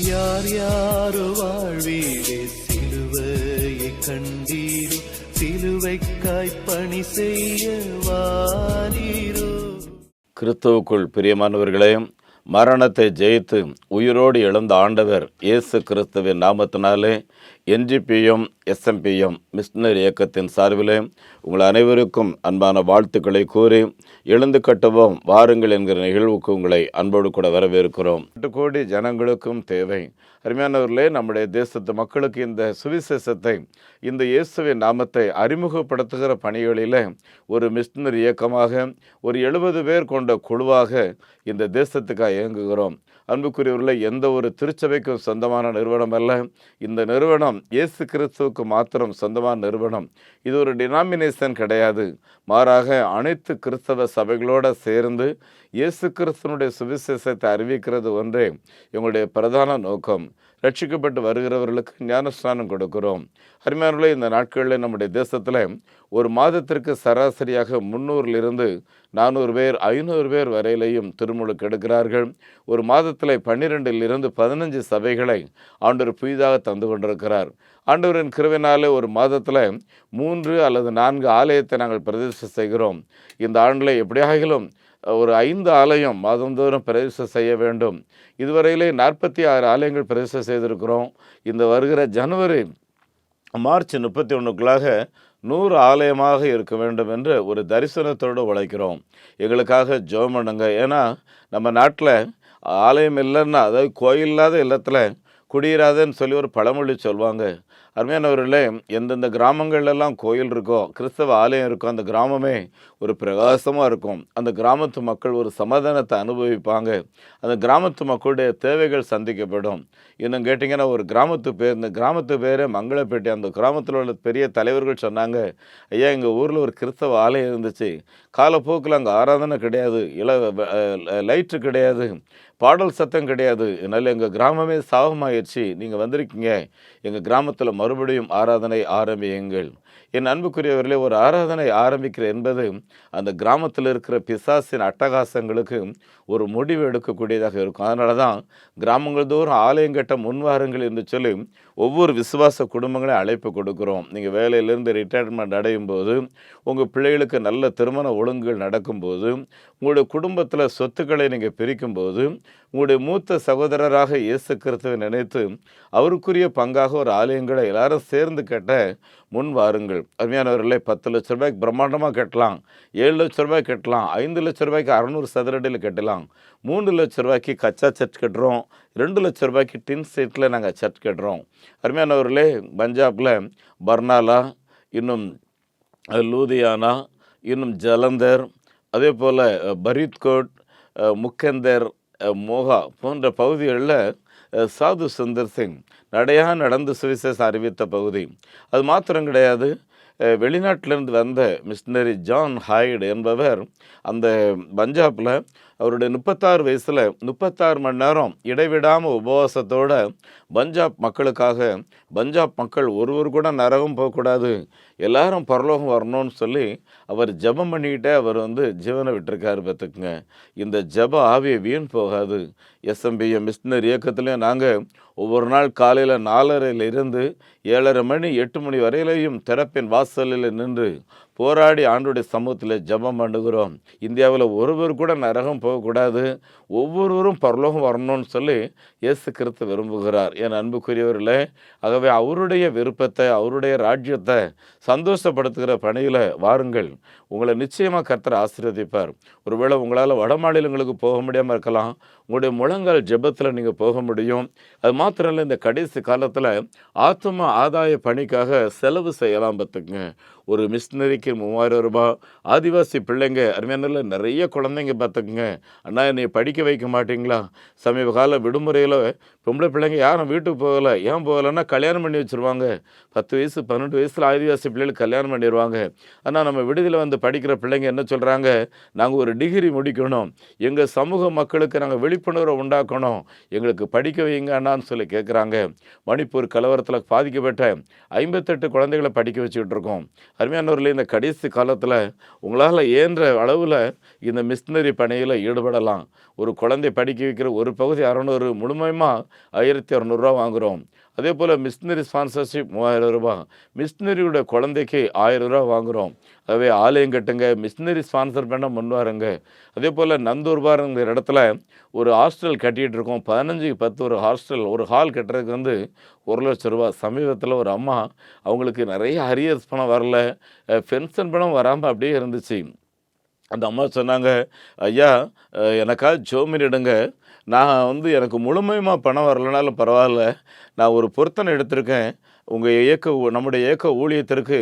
யார் யாரோ வாழ்வீரே சிலுவையை கண்டீரோ, சிலுவைக்காய் பணி செய்ய வாரீரோ. கிறிஸ்துவுக்குள் பிரியமானவர்களே, மரணத்தை ஜெயித்து உயிரோடு எழுந்த ஆண்டவர் இயேசு கிறிஸ்துவின் நாமத்தினாலே NGPM SMPM மிஷனரி இயக்கத்தின் சார்பிலே உங்கள் அனைவருக்கும் அன்பான வாழ்த்துக்களை கூறி எழுந்து கட்டுவோம் வாருங்கள் என்கிற நிகழ்வுக்கு உங்களை அன்போடு கூட வரவேற்கிறோம். 8 கோடி ஜனங்களுக்கும் தேவை. அருமையானவர்களே, நம்முடைய தேசத்து மக்களுக்கு இந்த சுவிசேஷத்தை, இந்த இயேசுவின் நாமத்தை அறிமுகப்படுத்துகிற பணிகளில் ஒரு மிஷனரி இயக்கமாக, ஒரு 70 பேர் கொண்ட குழுவாக இந்த தேசத்துக்காக இயங்குகிறோம். அன்புக்குரியவர்களே, எந்த ஒரு திருச்சபைக்கும் சொந்தமான நிறுவனம் அல்ல. இந்த நிறுவனம் இயேசு கிறிஸ்துவுக்கு மாத்திரம் சொந்தமான நிறுவனம். இது ஒரு டினாமினேஷன் கிடையாது. மாறாக அனைத்து கிறிஸ்தவ சபைகளோடு சேர்ந்து இயேசு கிறிஸ்துவனுடைய சுவிசேஷத்தை அறிவிக்கிறது ஒன்றே எங்களுடைய பிரதான நோக்கம். ரட்சிக்கப்பட்டு வருகிறவர்களுக்கு ஞானஸ்நானம் கொடுக்கிறோம். அருமையானவர்களே, இந்த நாட்களில் நம்முடைய தேசத்தில் ஒரு மாதத்திற்கு சராசரியாக 300 400 பேர் 500 பேர் வரையிலையும் திருமுழுக்கு எடுக்கிறார்கள். ஒரு மாதத்தில் 12 15 சபைகளை ஆண்டவர் புதிதாக தந்து கொண்டிருக்கிறார். ஆண்டவரின் கிருபையினாலே ஒரு மாதத்தில் 3 அல்லது 4 ஆலயத்தை நாங்கள் பிரதிஷ்டை செய்கிறோம். இந்த ஆண்டில் எப்படியாகிலும் ஒரு 5 ஆலயம் மாதந்தோறும் பிரதிஷ்டை செய்ய வேண்டும். இதுவரையிலே 46 ஆலயங்கள் பிரதிஷ்டை செய்திருக்கிறோம். இந்த வருகிற ஜனவரி மார்ச் 31க்குள்ளாக 100 ஆலயமாக இருக்க வேண்டும் என்று ஒரு தரிசனத்தோடு உழைக்கிறோம். எங்களுக்காக ஜெபம் பண்ணுங்க. ஏன்னா நம்ம நாட்டில் ஆலயம் இல்லைன்னா, அதாவது கோயில் இல்லாத இல்லத்தில் குடியிராதன்னு சொல்லி ஒரு பழமொழி சொல்லுவாங்க. அருமையானவர்களே, எந்தெந்த கிராமங்கள்லாம் கோயில் இருக்கோ, கிறிஸ்தவ ஆலயம் இருக்கோ, அந்த கிராமமே ஒரு பிரகாசமாக இருக்கும். அந்த கிராமத்து மக்கள் ஒரு சமாதானத்தை அனுபவிப்பாங்க. அந்த கிராமத்து மக்களுடைய தேவைகள் சந்திக்கப்படும். இன்னும் கேட்டிங்கன்னா, ஒரு கிராமத்து பேர், இந்த கிராமத்து பேரே மங்களப்பேட்டை. அந்த கிராமத்தில் உள்ள பெரிய தலைவர்கள் சொன்னாங்க, ஐயா, எங்கள் ஊரில் ஒரு கிறிஸ்தவ ஆலயம் இருந்துச்சு. காலப்போக்கில் அங்கே ஆராதனை கிடையாது, லைட்டு கிடையாது, பாடல் சத்தம் கிடையாது. அதனால் எங்கள் கிராமமே சாபமாயிடுச்சு. நீங்கள் வந்திருக்கீங்க, எங்கள் கிராமத்தில் மறுபடியும் ஆராதனை ஆரம்பியுங்கள். என் அன்புக்குரியவர்களே, ஒரு ஆராதனை ஆரம்பிக்கிற என்பது அந்த கிராமத்தில் இருக்கிற பிசாசின் அட்டகாசங்களுக்கு ஒரு முடிவு எடுக்கக்கூடியதாக இருக்கும். அதனால தான் கிராமங்கள் தோறும் ஆலயம் கட்ட முன்வாருங்கள் என்று சொல்லி ஒவ்வொரு விசுவாச குடும்பங்களையும் அழைப்பு கொடுக்குறோம். நீங்கள் வேலையிலேருந்து ரிட்டையர்மெண்ட் அடையும் போது, உங்கள் பிள்ளைகளுக்கு நல்ல திருமண ஒழுங்குகள் நடக்கும்போது, உங்களுடைய குடும்பத்தில் சொத்துக்களை நீங்கள் பிரிக்கும்போது, உங்களுடைய மூத்த சகோதரராக இயேசு கிறிஸ்துவை நினைத்து அவருக்குரிய பங்காக ஒரு ஆலயங்களை எல்லாரும் சேர்ந்து கட்ட முன் வாருங்கள். அருமையானவர்களே, 10 லட்ச ரூபாய்க்கு பிரம்மாண்டமாக கட்டலாம், 7 லட்ச ரூபாய்க்கு கட்டலாம், 5 லட்ச ரூபாய்க்கு 600 சதுரடியில் கட்டலாம், 3 லட்ச ரூபாய்க்கு கச்சா சர்ச் கட்டுறோம், 2 லட்ச ரூபாய்க்கு டின் சீட்டில் நாங்கள் சர்ச் கட்டுறோம். அருமையானவர்களே, பஞ்சாபில் பர்னாலா, இன்னும் லூதியானா, இன்னும் ஜலந்தர், அதே போல் பரீத்கோட், முக்கந்தர், மோகா போன்ற பகுதிகளில் சாது சுந்தர் சிங் நடந்து சுவிசேஷம் அறிவித்த பகுதி. அது மாத்திரம் கிடையாது, வெளிநாட்டிலிருந்து வந்த மிஷனரி ஜான் ஹாய்டு என்பவர் அந்த பஞ்சாபில் அவருடைய 36 வயசில் 36 மணி நேரம் இடைவிடாமல் உபவாசத்தோடு பஞ்சாப் மக்களுக்காக, பஞ்சாப் மக்கள் ஒருவர் கூட நரகம் போகக்கூடாது, எல்லாரும் பரலோகம் வரணும்னு சொல்லி அவர் ஜெபம் பண்ணிக்கிட்டே அவர் ஜீவனை விட்டுருக்காரு. பார்த்துக்குங்க, இந்த ஜெப ஆவியை வீண் போகாது. SMPM மிஷனரி இயக்கத்துலேயும் நாங்கள் ஒவ்வொரு நாள் காலையில் 4:30 7:30 மணி 8 மணி வரையிலையும் திறப்பின் வாசலில் நின்று போராடி ஆண்டுடைய சமூகத்தில் ஜெபம் பண்ணுகிறோம். இந்தியாவில் ஒருவர் கூட நரகம் போகக்கூடாது, ஒவ்வொருவரும் பரலோகம் வரணும்னு சொல்லி இயேசு கிறிஸ்து விரும்புகிறார். என் அன்புக்குரியவர்களே, ஆகவே அவருடைய விருப்பத்தை, அவருடைய ராஜ்யத்தை சந்தோஷப்படுத்துகிற பணியில் வாருங்கள். உங்களை நிச்சயமாக கர்த்தர் ஆசீர்வதிப்பார். ஒருவேளை உங்களால் வட மாநிலங்களுக்கு போக முடியாமல் இருக்கலாம், உங்களுடைய முழங்கால் ஜெபத்தில் நீங்கள் போக முடியும். அது மாத்திரம் இல்லை, இந்த கடைசி காலத்தில் ஆத்தும ஆதாய பணிக்காக செலவு செய்யலாம். பார்த்துக்குங்க, ஒரு மிஷினரிக்கு 3000 ரூபாய். ஆதிவாசி பிள்ளைங்க, அருமையான நிறைய குழந்தைங்க பார்த்துக்குங்க, அண்ணா என்னை படிக்க வைக்க மாட்டிங்களா? சமீப கால விடுமுறையில் பொம்பளை பிள்ளைங்க யாரும் வீட்டுக்கு போகலை. ஏன் போகலைன்னா கல்யாணம் பண்ணி வச்சுருவாங்க. 10 வயசு 12 வயசில் ஆதிவாசி பிள்ளைகளுக்கு கல்யாணம் பண்ணிடுவாங்க. ஆனால் நம்ம விடுதியில் படிக்கிற பிள்ளைங்க என்ன சொல்கிறாங்க, நாங்கள் ஒரு டிகிரி முடிக்கணும், எங்கள் சமூக மக்களுக்கு நாங்கள் விழிப்புணர்வை உண்டாக்கணும், எங்களுக்கு படிக்க வைங்க அண்ணான்னு சொல்லி கேட்குறாங்க. மணிப்பூர் கலவரத்தில் பாதிக்கப்பட்ட 58 குழந்தைகளை படிக்க வச்சுக்கிட்டு இருக்கோம். அருமையானவர்களே, இந்த கடைசி காலத்தில் உங்களால் இயன்ற அளவில் இந்த மிஷினரி பணியில் ஈடுபடலாம். ஒரு குழந்தை படிக்க வைக்கிற ஒரு பகுதி 600, முழுமையாக 1200 வாங்குகிறோம். அதே போல் மிஷினரி ஸ்பான்சர்ஷிப் 3000 ரூபா, மிஷினரியோட குழந்தைக்கு 1000 ரூபா வாங்குகிறோம். அதுவே ஆலயம் கட்டுங்க, மிஷினரி ஸ்பான்சர் பண்ண முன்வாருங்க. அதே போல் நந்தூர் பாருங்கிற இடத்துல ஒரு ஹாஸ்டல் கட்டிகிட்டு இருக்கோம். 15க்கு 10 ஒரு ஹாஸ்டல், ஒரு ஹால் கட்டுறதுக்கு வந்து 1,00,000 ரூபா. சமீபத்தில் ஒரு அம்மா, அவங்களுக்கு நிறைய அரியர்ஸ் பணம் வரல, பென்ஷன் பணம் வராமல் அப்படியே இருந்துச்சு. அந்த அம்மா சொன்னாங்க, ஐயா எனக்காக ஜோமினிடுங்க, நான் வந்து எனக்கு முழுமையாக பணம் வரலனாலும் பரவாயில்ல, நான் ஒரு பொருத்தனை எடுத்திருக்கேன். நம்முடைய இயக்க ஊழியத்திற்கு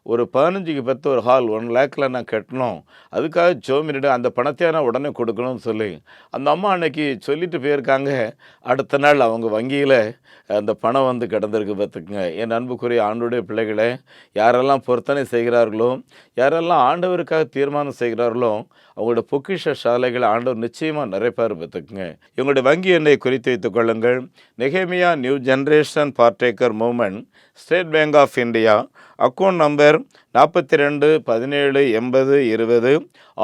ஒரு 15க்கு 10 ஒரு ஹால் 1 லேக்கில் நான் கட்டணும், அதுக்காக ஜோமினிடு, அந்த பணத்தையே நான் உடனே கொடுக்கணும்னு சொல்லி அந்த அம்மா அன்னைக்கு சொல்லிட்டு போயிருக்காங்க. அடுத்த நாள் அவங்க வங்கியில் அந்த பணம் வந்து கிடந்திருக்கு பார்த்துக்குங்க. என் அன்புக்குரிய ஆண்டவருடைய பிள்ளைகளே, யாரெல்லாம் பொருத்தனை செய்கிறார்களோ, யாரெல்லாம் ஆண்டவருக்காக தீர்மானம் செய்கிறார்களோ, அவங்களோட பொக்கிஷ சாலைகளை ஆண்டவர் நிச்சயமாக நிறைப்பார் பார்த்துக்குங்க. இவங்களுடைய வங்கி எண்ணை குறித்து வைத்துக் கொள்ளுங்கள். நெகேமியா new generation partaker movement, State Bank of India, account number 42 17 80 20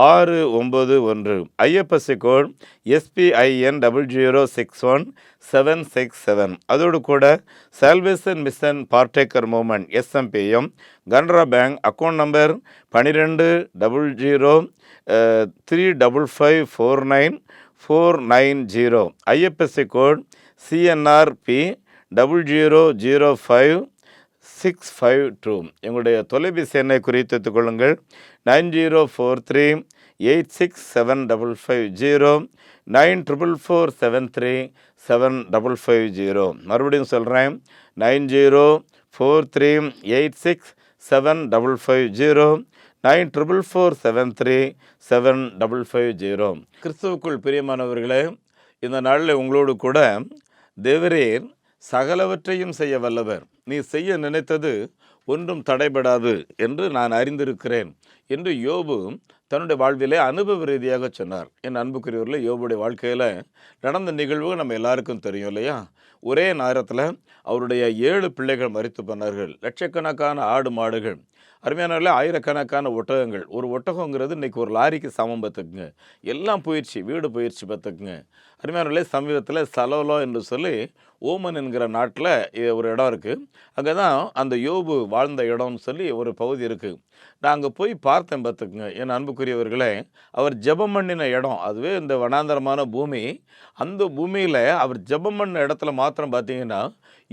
691, IFSC code SPIN 0061767. அதோடு கூட salvation mission partaker movement SMPM, Canara bank, account number 12 00 35549 IFSC code CNRP 0005652. எங்களுடைய தொலைபேசி எண்ணை குறித்து கொள்ளுங்கள். 9043867550, 9447375550. மறுபடியும் சொல்கிறேன், 9043867550, 9447375550. கிறிஸ்துவுக்குள் பிரியமானவர்களே, இந்த நாளில் உங்களோடு கூட தேவரீர் சகலவற்றையும் செய்ய வல்லவர், நீ செய்ய நினைத்தது ஒன்றும் தடைபடாது என்று நான் அறிந்திருக்கிறேன் என்று யோபு தன்னுடைய வாழ்விலே அனுபவ ரீதியாக சொன்னார். என் அன்புக்குரியவர்களே, யோபுடைய வாழ்க்கையில் நடந்த நிகழ்வு நம்ம எல்லாருக்கும் தெரியும் இல்லையா? ஒரே நேரத்தில் அவருடைய 7 பிள்ளைகள் மரித்து போனார்கள். லட்சக்கணக்கான ஆடு மாடுகள், அருமையானவர்களே, ஆயிரக்கணக்கான ஒட்டகங்கள். ஒரு ஒட்டகங்கிறது இன்றைக்கி ஒரு லாரிக்கு சமம் பார்த்துக்குங்க. எல்லாம் போயிடுச்சு, வீடு போயிடுச்சு பார்த்துக்குங்க. அருமையானவர்களே, சமீபத்தில் சலோலோ என்று சொல்லி ஓமன் என்கிற நாட்டில் ஒரு இடம் இருக்குது. அங்கே தான் அந்த யோபு வாழ்ந்த இடம்னு சொல்லி ஒரு பகுதி இருக்குது. நான் அங்கே போய் பார்த்தேன் பார்த்துக்குங்க. என் அன்புக்குரியவர்களே, அவர் ஜெபம் பண்ணின இடம், அதுவே இந்த வனாந்தரமான பூமி. அந்த பூமியில் அவர் ஜெபம் பண்ண இடத்துல மாத்திரம் பார்த்தீங்கன்னா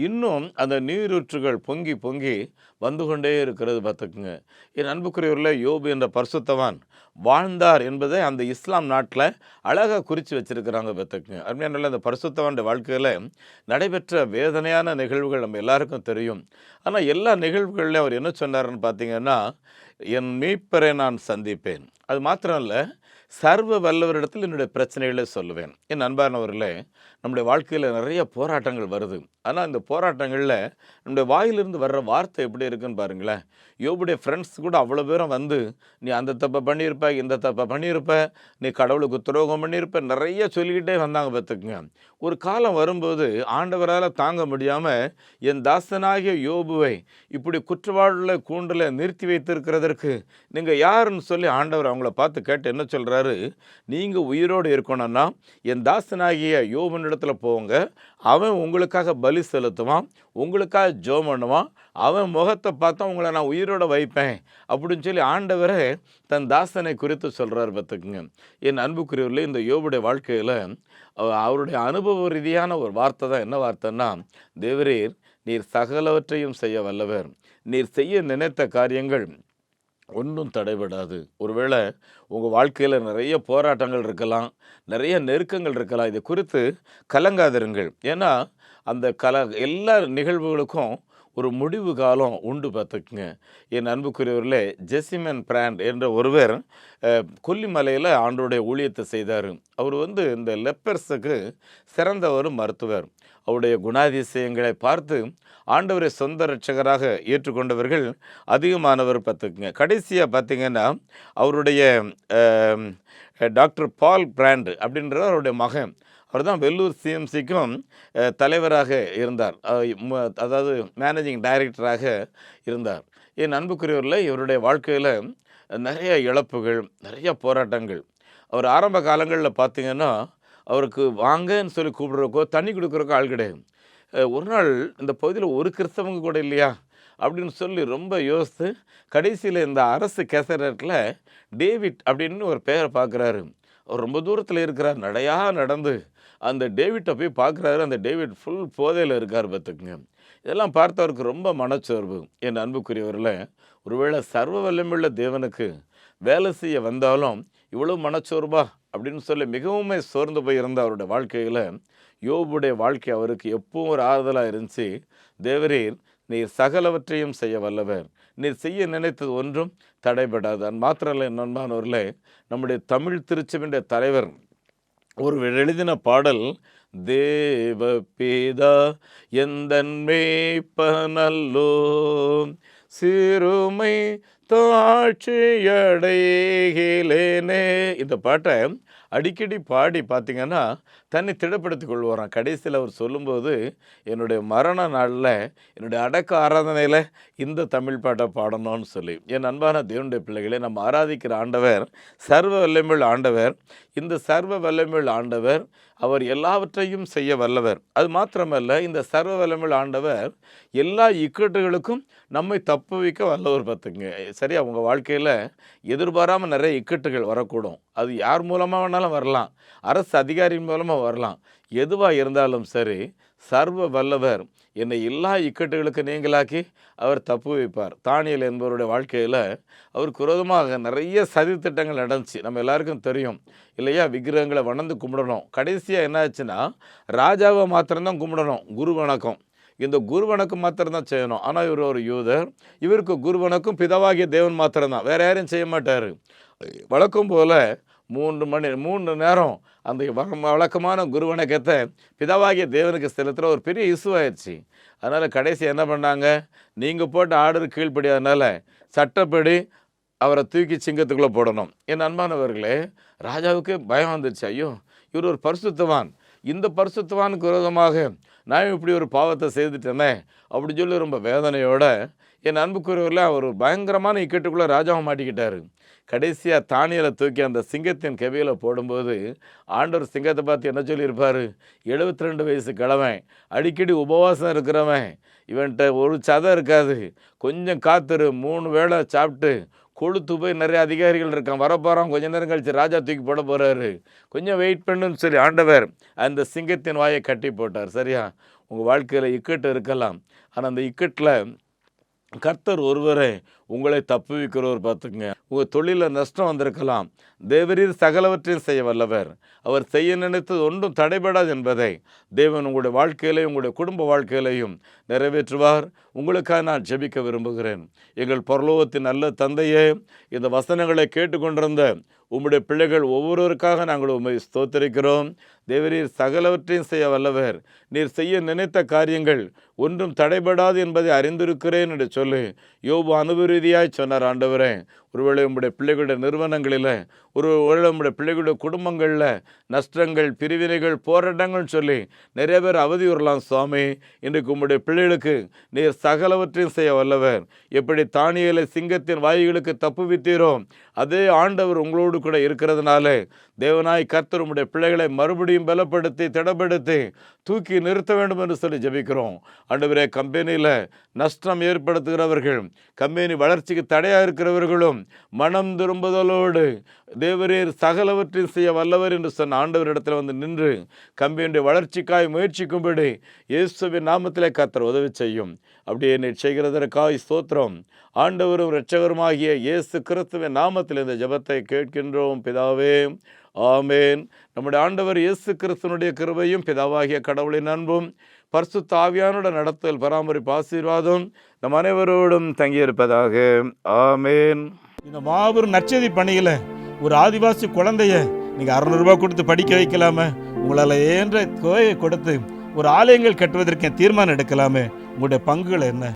இன்னும் அந்த நீரூற்றுகள் பொங்கி பொங்கி வந்து கொண்டே இருக்கிறது பார்த்துக்குங்க. என் அன்புக்குரியவர்களே, யோபு என்ற பரிசுத்தவான் வாழ்ந்தார் என்பதை அந்த இஸ்லாம் நாட்டில் அழகாக குறித்து வச்சுருக்கிறாங்க பார்த்துக்குங்க. அருமையான அந்த பரிசுத்தவான் வாழ்க்கையில் நடைபெற்ற வேதனையான நிகழ்வுகள் நம்ம எல்லாருக்கும் தெரியும். ஆனால் எல்லா நிகழ்வுகள்லையும் அவர் என்ன சொன்னார்ன்னு பார்த்தீங்கன்னா, என் மீட்பரை நான் சந்திப்பேன், அது மாத்திரம் இல்லை, சர்வ வல்லவரிடத்தில் என்னுடைய பிரச்சனைகளை சொல்லுவேன். என் அன்பானவர்களே, நம்முடைய வாழ்க்கையில் நிறைய போராட்டங்கள் வருது. ஆனால் இந்த போராட்டங்களில் நம்முடைய வாயிலிருந்து வர்ற வார்த்தை எப்படி இருக்குன்னு பாருங்களேன். யோபுடைய ஃப்ரெண்ட்ஸ் கூட அவ்வளோ பேரும் வந்து, நீ அந்த தப்பை பண்ணியிருப்ப, இந்த தப்பை பண்ணியிருப்ப, நீ கடவுளுக்கு துரோகம் பண்ணியிருப்ப, நிறைய சொல்லிக்கிட்டே வந்தாங்க பார்த்துக்குங்க. ஒரு காலம் வரும்போது ஆண்டவரால் தாங்க முடியாமல், என் தாசனாகிய யோபுவை இப்படி குற்றவாளில கூண்டில் நிறுத்தி வைத்திருக்கிறதற்கு நீங்கள் யாருன்னு சொல்லி ஆண்டவர் அவங்கள பார்த்து கேட்டு என்ன சொல்கிறாரு, நீங்கள் உயிரோடு இருக்கணும்னா என் தாசனாகிய யோபனிடத்தில் போங்க, அவன் உங்களுக்காக பலி செலுத்துவான், உங்களுக்காக ஜெபம் பண்ணுவான், அவன் முகத்தை பார்த்தா உங்களை நான் உயிரோடு வைப்பேன் அப்படின்னு சொல்லி ஆண்டவரே தன் தாசனை குறித்து சொல்கிறார் பார்த்துக்குங்க. என் அன்புக்குரியவர்களே, இந்த யோபுடைய வாழ்க்கையில் அவருடைய அனுபவ ரீதியான ஒரு வார்த்தை தான். என்ன வார்த்தைன்னா, தேவரீர் நீர் சகலவற்றையும் செய்ய வல்லவர், நீர் செய்ய நினைத்த காரியங்கள் ஒன்றும் தடைபடாது. ஒருவேளை உங்கள் வாழ்க்கையில் நிறைய போராட்டங்கள் இருக்கலாம், நிறைய நெருக்கங்கள் இருக்கலாம், இதை குறித்து கலங்காதிருங்கள். ஏன்னா அந்த எல்லா நிகழ்வுகளுக்கும் ஒரு முடிவு காலம் உண்டு பார்த்துக்குங்க. என் அன்புக்குரியவர்களே, ஜெசிமன் பிராண்ட் என்ற ஒருவர் கொல்லிமலையில் ஆண்டோடைய ஊழியத்தை செய்தார். அவர் இந்த லெப்பர்ஸுக்கு சிறந்த ஒரு மருத்துவர். அவருடைய குணாதிசயங்களை பார்த்து ஆண்டவரை சொந்த இரட்சகராக ஏற்றுக்கொண்டவர்கள் அதிகமானவர் பார்த்துக்குங்க. கடைசியாக பார்த்திங்கன்னா அவருடைய டாக்டர் பால் பிராண்ட் அப்படின்றவர் அவருடைய மகன். அவர் தான் வெள்ளூர் சிஎம்சிக்கும் தலைவராக இருந்தார். அதாவது மேனேஜிங் டைரக்டராக இருந்தார். என் அன்புக்குரியவர்களே, இவருடைய வாழ்க்கையில் நிறைய இழப்புகள், நிறைய போராட்டங்கள். அவர் ஆரம்ப காலங்களில் பார்த்திங்கன்னா, அவருக்கு வாங்கன்னு சொல்லி கூப்பிடுறக்கோ தண்ணி கொடுக்குறக்கோ ஆள் கிடையாது. ஒரு நாள் இந்த பகுதியில் ஒரு கிறிஸ்தவங்க கூட இல்லையா அப்படின்னு சொல்லி ரொம்ப யோசித்து கடைசியில் இந்த அரசு கேசரத்தில் டேவிட் அப்படின்னு ஒரு பேரை பார்க்குறாரு. அவர் ரொம்ப தூரத்தில் இருக்கிறார். நடந்து அந்த டேவிட்டை போய் பார்க்குறாரு. அந்த டேவிட் ஃபுல் போதையில் இருக்கார் பார்த்துக்குங்க. இதெல்லாம் பார்த்தவருக்கு ரொம்ப மனச்சோர்வு. என் அன்புக்குரியவரில், ஒருவேளை சர்வ வல்லமையுள்ள தேவனுக்கு வேலை செய்ய வந்தாலும் இவ்வளோ மனச்சோர்வா அப்படின்னு சொல்லி மிகவும் சோர்ந்து போயிருந்த அவருடைய வாழ்க்கையில் யோபுடைய வாழ்க்கை அவருக்கு எப்பவும் ஒரு ஆறுதலாக இருந்துச்சு. தேவரீர், நீர் சகலவற்றையும் செய்ய வல்லவர், நீர் செய்ய நினைத்தது ஒன்றும் தடைபடாது. அது மாத்திரமல்ல நண்பானவர்களே, நம்முடைய தமிழ் திருச்சபையுடைய தலைவர் ஒரு எழுதின பாடல், தேவ பிதா எந்தன் மேய்ப்பனல்லோ சிறுமை தாட்சியடைகிலேனே. இந்த பாட்டை அடிக்கடி பாடி பார்த்திங்கன்னா தன்னை திடப்படுத்திக் கொள்வாராம். கடைசியில் அவர் சொல்லும்போது, என்னுடைய மரண நாளில் என்னுடைய அடக்க ஆராதனையில் இந்த தமிழ் பாட்டை பாடணும்னு சொல்லி. என் அன்பான தேவனுடைய பிள்ளைகளே, நம்ம ஆராதிக்கிற ஆண்டவர் சர்வ வல்லமையுள்ள ஆண்டவர். இந்த சர்வ வல்லமையுள்ள ஆண்டவர் அவர் எல்லாவற்றையும் செய்ய வல்லவர். அது மாத்திரமல்ல, இந்த சர்வ வல்லமையுள்ள ஆண்டவர் எல்லா இக்கட்டுகளுக்கும் நம்மை தப்புவிக்க வல்லவர். பார்த்துங்க, சரியா? உங்கள் வாழ்க்கையில் எதிர்பாராமல் நிறைய இக்கட்டுகள் வரக்கூடும். அது யார் மூலமாக வேணாலும் வரலாம், அரசு அதிகாரியின் மூலமாக வரலாம். எதுவாக இருந்தாலும் சரி, சர்வ வல்லவர் என்னை எல்லா இக்கட்டுகளுக்கு நீங்களாக்கி அவர் தப்பு வைப்பார். தானியேல் என்பவருடைய வாழ்க்கையில் அவருக்கு விரோதமாக நிறைய சதி திட்டங்கள் நடந்துச்சு. நம்ம எல்லாருக்கும் தெரியும் இல்லையா? விக்கிரகங்களை வணந்து கும்பிடணும். கடைசியாக என்ன ஆச்சுன்னா, ராஜாவை மாத்திரம்தான் கும்பிடணும், குரு வணக்கம். இந்த குரு வணக்கம் மாத்திரம்தான் செய்யணும். ஆனால் இவர் ஒரு யூதர், இவருக்கு குரு வணக்கம் பிதாவாகிய தேவன் மாத்திரம்தான், வேறு யாரும் செய்ய மாட்டார். வழக்கம் போல் 3 நேரம் அந்த வழக்கமான குரு வணக்கத்தை பிதாவாகிய தேவனுக்கு செலுத்துகிற ஒரு பெரிய இஷ்யூ ஆயிடுச்சு. அதனால் கடைசி என்ன பண்ணாங்க, நீங்கள் போட்ட ஆர்டர் கீழ்ப்படியாதனால சட்டப்படி அவரை தூக்கி சிங்கத்துக்குள்ளே போடணும். என் அன்பானவர்களே, ராஜாவுக்கு பயம் வந்துருச்சு. ஐயோ, இவர் ஒரு பரிசுத்தவான், இந்த பரிசுத்தவானுக்கு விரோதமாக நான் இப்படி ஒரு பாவத்தை செய்துட்டேனே அப்படின்னு சொல்லி ரொம்ப வேதனையோட என் அன்புக்குரியவரில் அவர் பயங்கரமான இக்கட்டுக்குள்ளே ராஜாவை மாட்டிக்கிட்டார். கடைசியாக தானியேலை தூக்கி அந்த சிங்கத்தின் கெபியில் போடும்போது ஆண்டவர் சிங்கத்தை பார்த்து என்ன சொல்லியிருப்பார், 72 வயசு கிழவன், அடிக்கடி உபவாசம் இருக்கிறவன், இவன்கிட்ட ஒரு சதம் இருக்காது, கொஞ்சம் காத்துரு, 3 வேளை சாப்பிட்டு கொழுத்து போய் நிறைய அதிகாரிகள் இருக்கான், வரப்போகிறான், கொஞ்ச நேரம் கழித்து ராஜா தூக்கி போட போகிறாரு, கொஞ்சம் வெயிட் பண்ணுன்னு சொல்லி ஆண்டவர் அந்த சிங்கத்தின் வாயை கட்டி போட்டார். சரியா? உங்கள் வாழ்க்கையில் இக்கட்டு இருக்கலாம், ஆனால் அந்த இக்கட்டில் கர்த்தர் ஒருவரை உங்களை தப்புவிக்கிறவர். பார்த்துக்குங்க, உங்கள் தொழிலில் நஷ்டம் வந்திருக்கலாம், தேவரீர் சகலவற்றையும் செய்ய வல்லவர், அவர் செய்ய நினைத்தது ஒன்றும் தடைபடாது என்பதை தேவன் உங்களுடைய வாழ்க்கையிலையும் உங்களுடைய குடும்ப வாழ்க்கையிலையும் நிறைவேற்றுவார். உங்களுக்காக நான் ஜெபிக்க விரும்புகிறேன். எங்கள் பரலோகத்தின் நல்ல தந்தையே, இந்த வசனங்களை கேட்டுக்கொண்டிருந்த உம்முடைய பிள்ளைகள் ஒவ்வொருவருக்காக நாங்கள் உம்மை ஸ்தோத்திரிக்கிறோம். தேவரீர் சகலவற்றையும் செய்ய வல்லவர், நீர் செய்ய நினைத்த காரியங்கள் ஒன்றும் தடைபடாது என்பதை அறிந்திருக்கிறேன் என்று சொல்லி யோபு அனுபவரீதியாய் சொன்னார். ஆண்டவரே, ஒருவேளை உம்முடைய பிள்ளைகளுடைய நிறுவனங்களில், ஒருவேளை உம்முடைய பிள்ளைகளுடைய குடும்பங்களில் நஷ்டங்கள், பிரிவினைகள், போராட்டங்கள் சொல்லி நிறைய பேர் அவதி வரலாம். சுவாமி, இன்றைக்கு உம்முடைய பிள்ளைகளுக்கு நீர் சகலவற்றையும் செய்ய வல்லவர். எப்படி தானியேலை சிங்கத்தின் வாய்களுக்கு தப்புவித்தீரோ, அதே ஆண்டவர் உங்களோடு கூட இருக்கிறதுனால தேவனாய் கர்த்தர் உம்முடைய பிள்ளைகளை மறுபடியும் பலப்படுத்தி திடப்படுத்தி தூக்கி நிறுத்த வேண்டும் என்று சொல்லி ஜெபிக்கிறோம். ஆண்டவரே, கம்பெனியில் நஷ்டம் ஏற்படுத்துகிறவர்கள், கம்பெனி வளர்ச்சிக்கு தடையாக இருக்கிறவர்களும் மனம் திரும்புதலோடு தேவரீர் சகலவற்றையும் செய்ய வல்லவர் என்று சொன்ன ஆண்டவரிடத்தில் வந்து நின்று கம்பெனியுடைய வளர்ச்சிக்காய் முயற்சிக்கும்படி இயேசுவின் நாமத்திலே கர்த்தர் உதவி செய்யும். அப்படியே என்னை செய்கிறதற்காய் ஸ்தோத்திரம். ஆண்டவரும் இரட்சகருமாகிய இயேசு கிறிஸ்துவின் நாமத்தில் இந்த ஜெபத்தை கேட்கின்றோம் பிதாவே, ஆமேன். நம்முடைய ஆண்டவர் இயேசு கிறிஸ்துவனுடைய கிருபையும் பிதாவாகிய கடவுளின் அன்பும் பரிசுத்த ஆவியானோட நடத்தல் பராமரிப்பு ஆசீர்வாதம் நம் அனைவரோடும் தங்கியிருப்பதாக. ஆமேன். இந்த மாபெரும் நற்செய்தி பணியில் ஒரு ஆதிவாசி குழந்தைய நீங்கள் 600 ரூபாய் கொடுத்து படிக்க வைக்கலாமே, உங்களால் ஏன்ற தொகையை கொடுத்து ஒரு ஆலயங்கள் கட்டுவதற்கு தீர்மானம் எடுக்கலாமே, உங்களுடைய பங்குகள் என்ன?